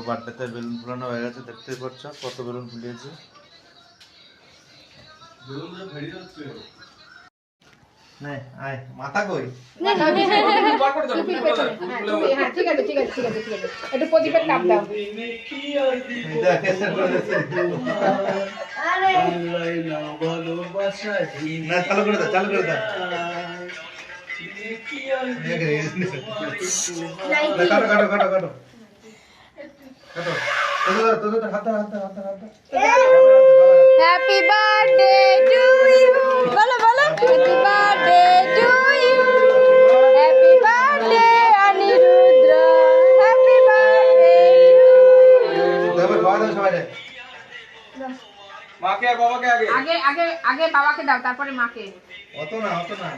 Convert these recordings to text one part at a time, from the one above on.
বার্থডেতে বেলুন ফুলানো হয়ে গেছে, দেখতেই পাচ্ছ কত বেলুন ফুলিয়েছে। মাথা কই? ঠিক আছে একটু প্রদীপের তাপ দাও। চালু করে দাও, চালু করে দাও। কাটো কাটো কাটো কাটো হ্যাপি বার্থডে টু ইউ, বলো বলো, happy birthday to you, happy birthday Aniruddha, happy birthday মাকে আর বাবাকে আগে আগে আগে আগে বাবাকে দাও, তারপরে মাকে। অত না অত না,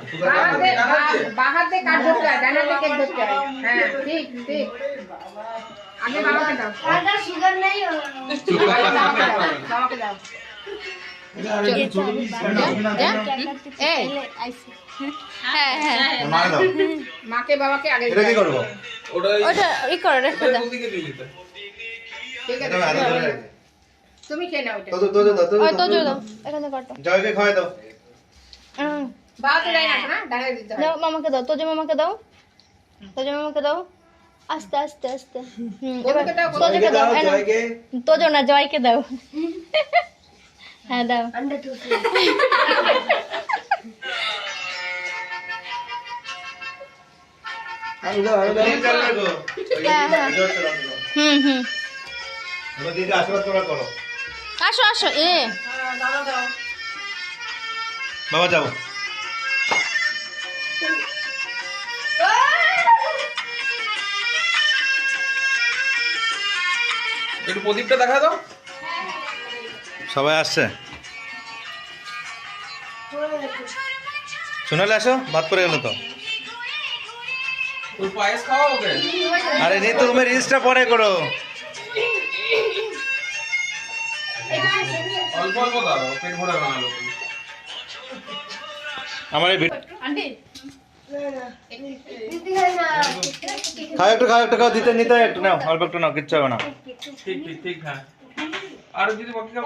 বাহাতে কাট ধরতে হয়, ডানা থেকে ধরতে হয়। হ্যাঁ ঠিক ঠিক, আগে বাবাকে দাও। আগে সুগার নেই, বাবাকে দাও। মাকে বাবাকে আগে এটা কি করবো? ওটা ই করো, রেখে দাও। দিকে দিয়ে দিতে ঠিক আছে তুমি খেয়ে নাও এটা। তোজো দাও, এখানে কাটো। জয়কে খাওয়াই দাও। বাবাকে দেয় না, ডানা দিতে হয়। দাও মামাকে দাও, তোজো মামাকে দাও, তোজো মামাকে দাও, আস্তে আস্তে আস্তে। বন্ধুকে দাও, তোজোকে দাও, তোজো না, জয়কে দাও। হ্যাঁ দাও। হুম আশীর্বাদ তোমরা করো। আসো আসো। বাবা যাও। একটু প্রদীপটা দেখা দাও। সবাই আসছে, শুনালে আসো, ভাত পড়ে গেল তো। ওই পায়েস খাওয়া ওকে। আরে নি, তুমি রিলসটা পরে করো। অল্প অল্প দাও, পেট ভরে বানালো। আমার এই আন্টি খাও একটু, খাও একটু, খাও, দিতে নিতে একটু নাও, অল্প একটু নাও, কিচ্ছু হবে না। ঠিক ঠিক ঠিক, হ্যাঁ। আর যদি বাকি খাও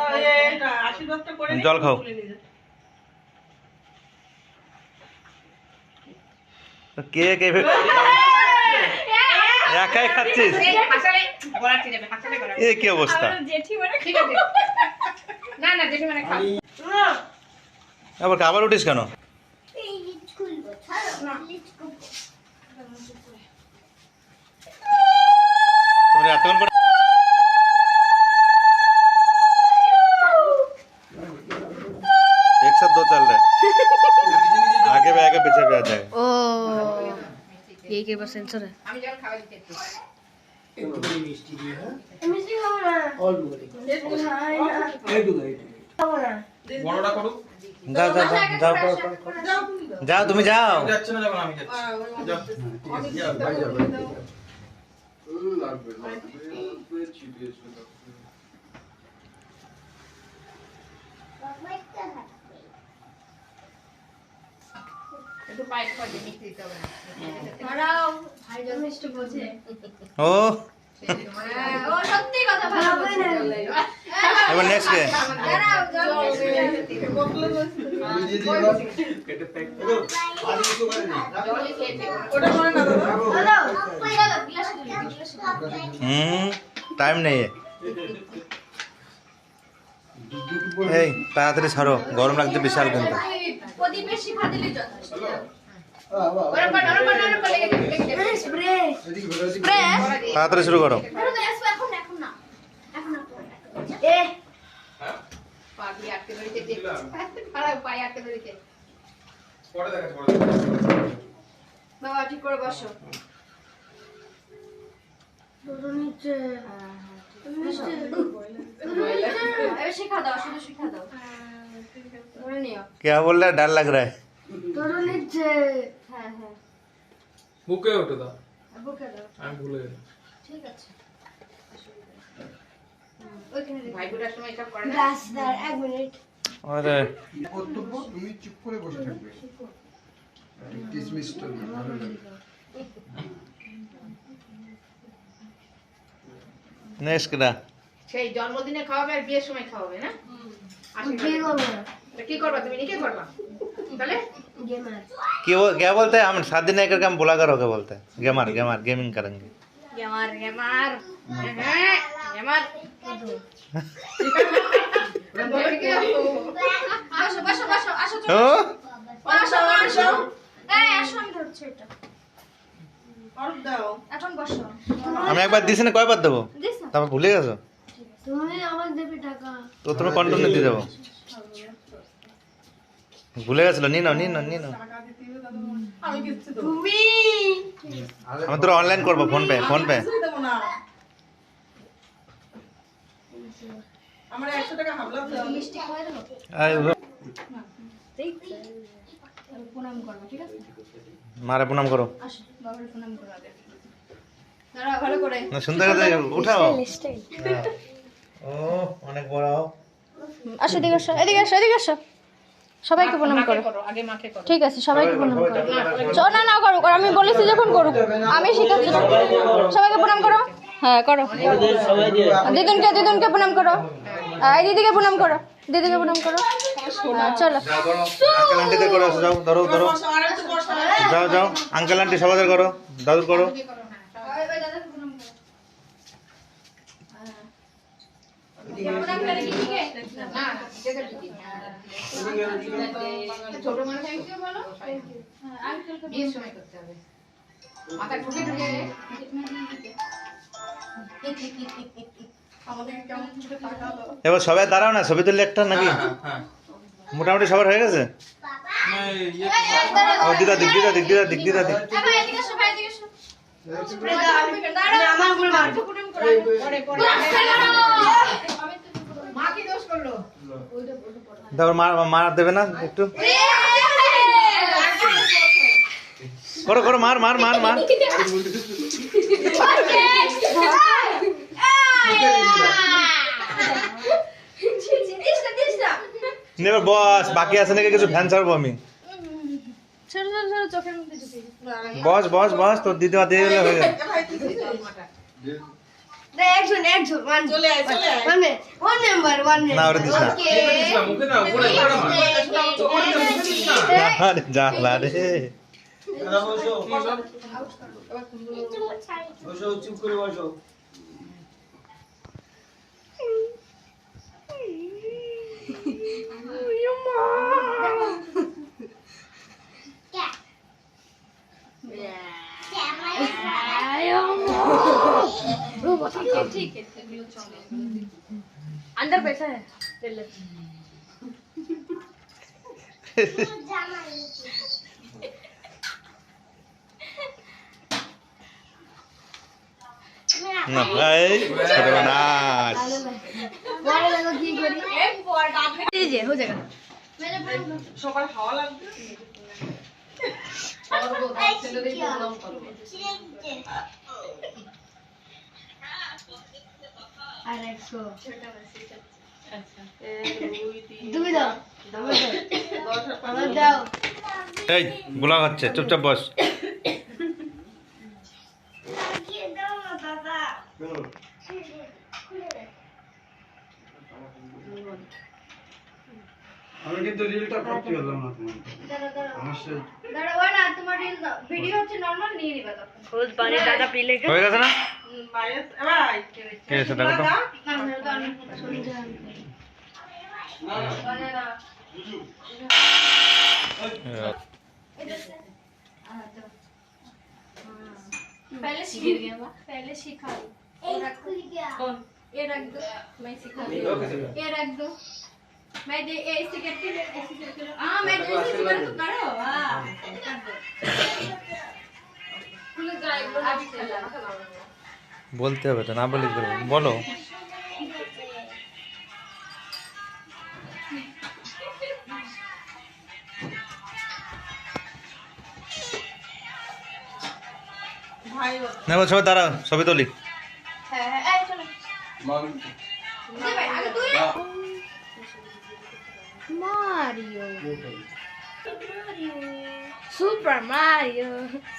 জল খাও। কে কে একাই খাচ্ছিস? এ কি অবস্থা? না না জেঠি মানে খাও। আবার খাবার উঠিস কেন? তোমরা এতক্ষণ পরে एक साथ दो चल रहे, आगे भी आगे पीछे भी आ जाएगा। ও ये के बस सेंसर है। আমি জল খাওয়া দিতে একটু। বড়টা করো। যাও যাও যাও যাও, তুমি যাও। যাচ্ছে না যখন আমি যাচ্ছি। একটু পায়েস খাওয়া দিয়ে মিষ্টি দিতে হবে না। দাঁড়াও, ভাই জল মিষ্টি বোঝে। ও ও সত্যি কথা ভালো বোঝে। এবার নেক্সট কে? দাঁড়াও, জল জলই খেয়েছে। टाइम नहीं है। এই তাড়াতাড়ি ছাড়ো, গরম লাগছে বিশাল কিন্তু। প্রদীপের শিখা দিলে যথেষ্ট। স্প্রে তাড়াতাড়ি শুরু করো। এখন না, এ পা দিয়ে আটকে ধরেছে, খারাপ পায়ে আটকে ধরেছে। পরে দেখাচ্ছি, পরে দেখাচ্ছি। বাবা ঠিক করে বসো। শিখা দাও, শুধু শিখা দাও। ধরে নিও। क्या बोल रहा है? डर लग रहा है। হ্যাঁ হ্যাঁ, বুকে ওঠো দাও। বুকে দাও। আমি ভুলে গেছি। ঠিক আছে। ওইখানে ভাই ফোটার সময় এসব করে না। গ্লাস দাও, 1 মিনিট। अरे কর্তব্য তুমি চুপ করে বসে থাকবে, ডিসমিসটা ভালো লাগে। নেক্সট কেটা সেই জন্মদিনে খাওয়াবে আর বিয়ের সময় খাওয়াবে না কি করবা তুমি নিকে করবা তাহলে कि वो क्या बोलते हैं हम शादी नहीं करके हम बोला करो क्या बोलते हैं गेमर गेमर गेमिंग करेंगे गेमार गेमार হ্যাঁ गेमार আসো বসো বসো আসো ও আসো আসো এই আসো আমি ধরছি এটা এখন বসো আমি একবার দিছি না কয়বার দেবো দিস না তারপর ভুলে গেছো তুমি আমার দেবে টাকা তো তুমি কন্টিনিউ দিয়ে দেবো ভুলে গেছিল নি নাও নি নাও নি নাও তুমি আমি তোরা অনলাইন করবো ফোন পে মিষ্টি খাওয়াই দেবো প্রণাম করবো ঠিক আছে মারে প্রণাম করো আসো বাবার প্রণাম করো আগে দাঁড়া ভালো করে না শুনতে গেছে উঠাও ও অনেক বড় আসো এদিকে আসো এদিকে আসো এদিকে আসো সবাইকে প্রণাম করো আগে মাকে করো ঠিক আছে সবাইকে প্রণাম করো না না করো করো আমি বলেছি যখন করুক আমি শিখাচ্ছি সবাইকে প্রণাম করো হ্যাঁ করো দিদুনকে প্রণাম করো এই দিদিকে প্রণাম করো দিদিকে প্রণাম করো চলো আঙ্কেল আন্টিদের করো যাও ধরো ধরো যাও যাও আঙ্কেল আন্টি সবাইদের করো দাদুর করো ছোট মানুষ আইসে বলো বিয়ের সময় করতে হবে মাথা ঢুকে ঢুকে এবার সবাই দাঁড়াও না ছবি তুললে একটা নাকি হ্যাঁ মোটামুটি সবার হয়ে গেছে ও দিদা দিক মা কি দোষ করলো তারপর মার দেবে না একটু করো করো মার এবার বস বাকি আছে নাকি কিছু ফ্যান ছাড়বো আমি ছোট ছোট ছোট চোখের মধ্যে ঢুকে বস তোর দিদিমা দিয়ে দিলে হয়ে যাবে একজন না ওরে দিস না মুখে না উপরে আরে জ্বালা রে চুপ করে বসো ठीक है अंदर पैसा है ले ले না এই সর্বনাশ लीजिए हो जाएगा সবার খাওয়া লাগবে ছেলেদের প্রণাম করবে আর একশো তুমি দাও আমার দাও এই গোলা হচ্ছে চুপচাপ বস আমি কিন্তু রিলটা করতে পারলাম না আমার সে দাঁড়াও না তোমার ভিডিও হচ্ছে নরমাল নিয়ে নিবা তখন খুদ পানি দাদা প্লে হয়ে গেছে না বাইরে ভাই কে এসে দেখো তো না মেরে তো অনেক শুনি যান पहले सिखा दो कौन ये रख दो मैं सिखा दूँ ये रख दो मैं दे ऐसे करके हाँ मैं ऐसे करके तो करो हाँ कर दो खुल जाएगा अभी चला বলতে হবে তো না বলি কি করবো বলো না সবাই দাঁড়াও ছবি তুলি है चलो दे भाई आगे तू मारियो सुपर मारियो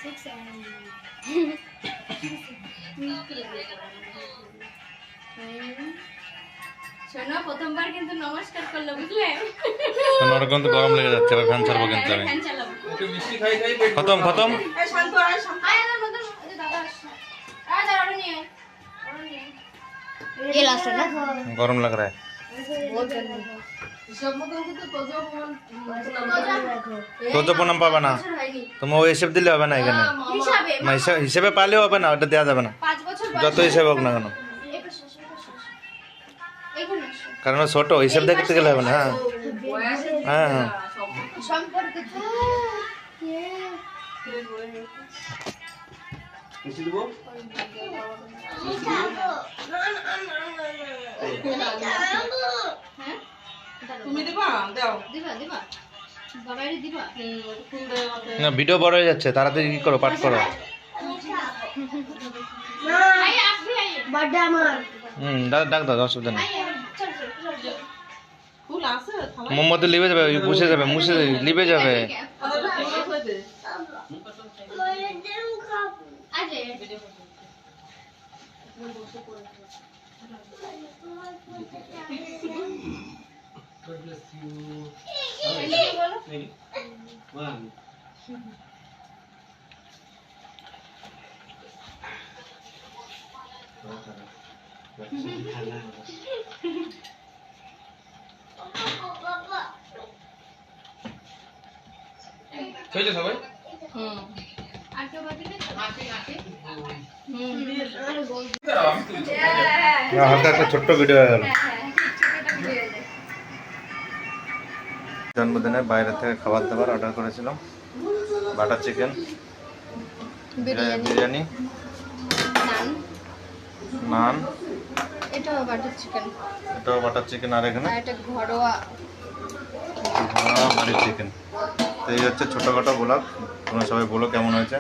6 শোনো প্রথমবার কিন্তু নমস্কার করলো বুঝলে ওর কিন্তু গরম লেগে যাচ্ছে, এবার ফ্যান ছাড়বো কিন্তু আমি। ফ্যান চালাবো একটু মিষ্টি খাই খাই পেট খতম খতম। আয় আমার মতো এই যে দাদা আসছে আয় দাঁড়া ওটা নিয়ে আয় ওটা নিয়ে আয়। ये लास्ट है ना गरम लग रहा है। তো তো প্রণাম পাবে না, তোমার ওই হিসেব দিলে হবে না এখানে। হিসাবে না হিসেবে পালেও হবে না, ওটা দেওয়া যাবে না 5 বছর যত হিসেবে হোক না কেন, এইখানে কারণ ও ছোট, হিসেব দেখতে গেলে হবে না। হ্যাঁ হ্যাঁ হ্যাঁ সম্পর্কে মিষ্টি দেবো? তুমি দিবা দাও দিবা দিবা বাবাইরে দিবা না, ভিডিও বড় হয়ে যাচ্ছে, তাড়াতাড়ি কি করো, পাঠ করো। আয় आप भी आइए ডাক দাও, অসুবিধা নেই। चल चल ফুল আছে থালা মোমবাতি লিবে যাবে, ওই মুছে যাবে, মুছে লিবে যাবে। आज হয়েছে সবাই? আর কেউ বাকি নেই দাঁড়াও, আমি তুলছি। হালকা একটা ছোট্ট ভিডিও হয়ে গেল। জন্মদিনে বাইরে থেকে খাবার দাবার অর্ডার করেছিলাম, বাটার চিকেন, বিরিয়ানি, নান নান, এটাও বাটার চিকেন এটাও বাটার চিকেন, আর এখানে আর এটা ঘরোয়া হাঁড়ি চিকেন। তো এই হচ্ছে ছোটোখাটো ব্লগ, তোমরা সবাই বলো কেমন হয়েছে।